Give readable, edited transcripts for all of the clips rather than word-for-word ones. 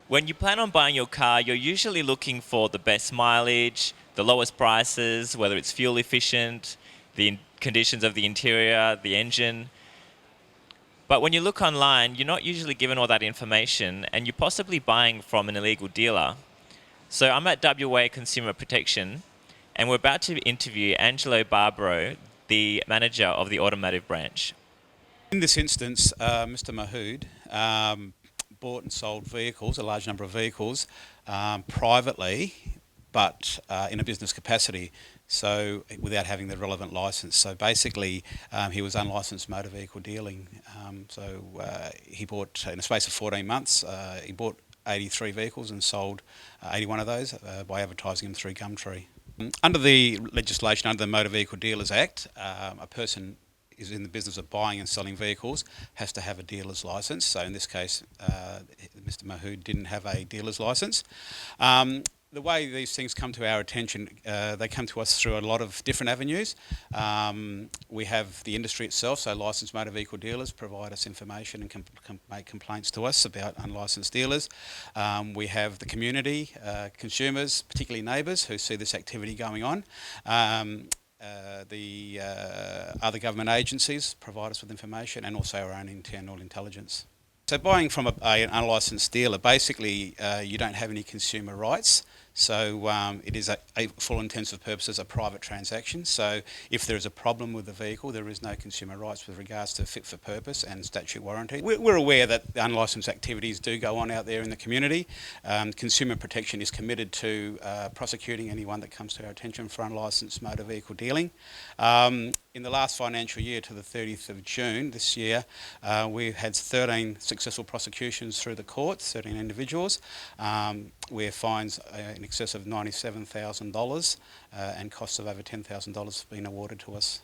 When you plan on buying your car, you're usually looking for the best mileage, the lowest prices, whether it's fuel efficient, conditions of the interior, the engine. But when you look online, you're not usually given all that information and you're possibly buying from an illegal dealer. So I'm at WA Consumer Protection and we're about to interview Angelo Barbaro, the manager of the automotive branch. In this instance, Mr. Mahood bought and sold vehicles, a large number of vehicles, privately, but in a business capacity, so without having the relevant licence. So basically, he was unlicensed motor vehicle dealing. He bought, in a space of 14 months, he bought 83 vehicles and sold 81 of those by advertising them through Gumtree. Under the legislation, under the Motor Vehicle Dealers Act, a person is in the business of buying and selling vehicles has to have a dealer's licence. So in this case, Mr. Mahood didn't have a dealer's licence. The way these things come to our attention, they come to us through a lot of different avenues. We have the industry itself, so licensed motor vehicle dealers provide us information and make complaints to us about unlicensed dealers. We have the community, consumers, particularly neighbours who see this activity going on. The other government agencies provide us with information, and also our own internal intelligence. So buying from an unlicensed dealer, basically you don't have any consumer rights. So it is, for all intents and purposes, a private transaction. So if there is a problem with the vehicle, there is no consumer rights with regards to fit for purpose and statute warranty. We're aware that unlicensed activities do go on out there in the community. Consumer Protection is committed to prosecuting anyone that comes to our attention for unlicensed motor vehicle dealing. In the last financial year, to the 30th of June this year, we've had 13 successful prosecutions through the courts, 13 individuals, where fines in excess of $97,000 and costs of over $10,000 have been awarded to us.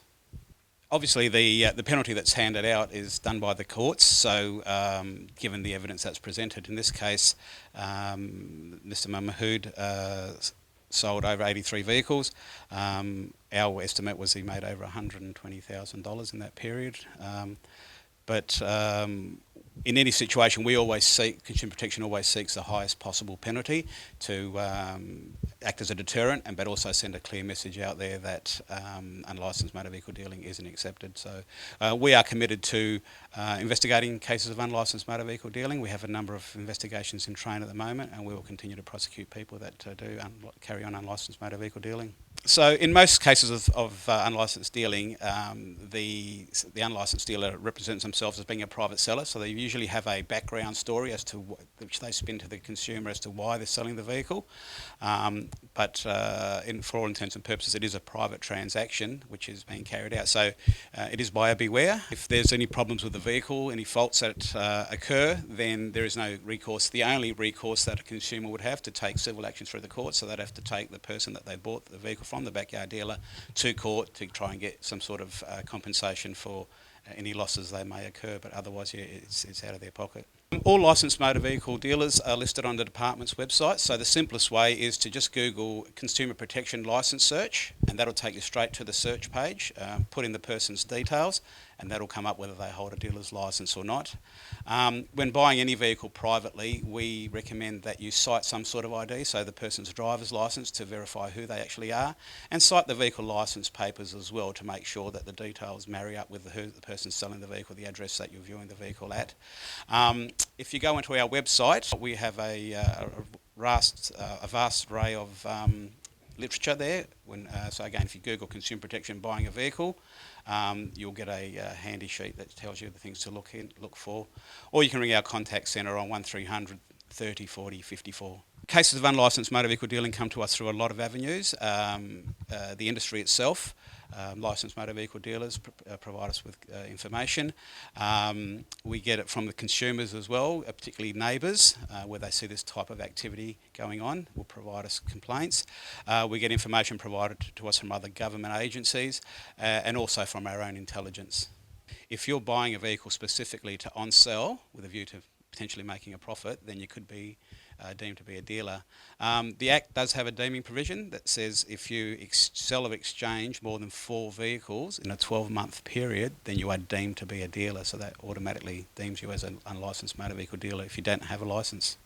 Obviously, the penalty that's handed out is done by the courts. So, given the evidence that's presented in this case, Mr. Mahood sold over 83 vehicles. Our estimate was he made over $120,000 in that period. In any situation, Consumer Protection always seeks the highest possible penalty to act as a deterrent, but also send a clear message out there that unlicensed motor vehicle dealing isn't accepted. So we are committed to investigating cases of unlicensed motor vehicle dealing. We have a number of investigations in train at the moment, and we will continue to prosecute people that do carry on unlicensed motor vehicle dealing. So in most cases of unlicensed dealing, the unlicensed dealer represents themselves as being a private seller, so they usually have a background story as to which they spin to the consumer as to why they're selling the vehicle. For all intents and purposes, it is a private transaction which is being carried out. So it is buyer beware. If there's any problems with the vehicle, any faults that occur, then there is no recourse. The only recourse that a consumer would have to take civil action through the court, so they'd have to take the person that they bought the vehicle from, the backyard dealer, to court to try and get some sort of compensation for any losses they may occur, but otherwise, yeah, it's out of their pocket. All licensed motor vehicle dealers are listed on the department's website, so the simplest way is to just Google Consumer Protection Licence Search, and that'll take you straight to the search page. Put in the person's details, and that'll come up whether they hold a dealer's licence or not. When buying any vehicle privately, we recommend that you cite some sort of ID, so the person's driver's licence, to verify who they actually are, and cite the vehicle licence papers as well to make sure that the details marry up with who the person's selling the vehicle, the address that you're viewing the vehicle at. If you go into our website, we have a vast array of literature there. So again, if you Google Consumer Protection buying a vehicle, you'll get a handy sheet that tells you the things to look for. Or you can ring our contact centre on 1300 30 40 54. Cases of unlicensed motor vehicle dealing come to us through a lot of avenues. The industry itself, licensed motor vehicle dealers provide us with information. We get it from the consumers as well, particularly neighbours, where they see this type of activity going on, will provide us complaints. We get information provided to us from other government agencies and also from our own intelligence. If you're buying a vehicle specifically to on-sell with a view to potentially making a profit, then you could be deemed to be a dealer. The Act does have a deeming provision that says if you sell or exchange more than 4 vehicles in a 12-month period, then you are deemed to be a dealer. So that automatically deems you as an unlicensed motor vehicle dealer if you don't have a licence.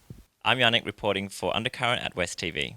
I'm Yannick reporting for Undercurrent at West TV.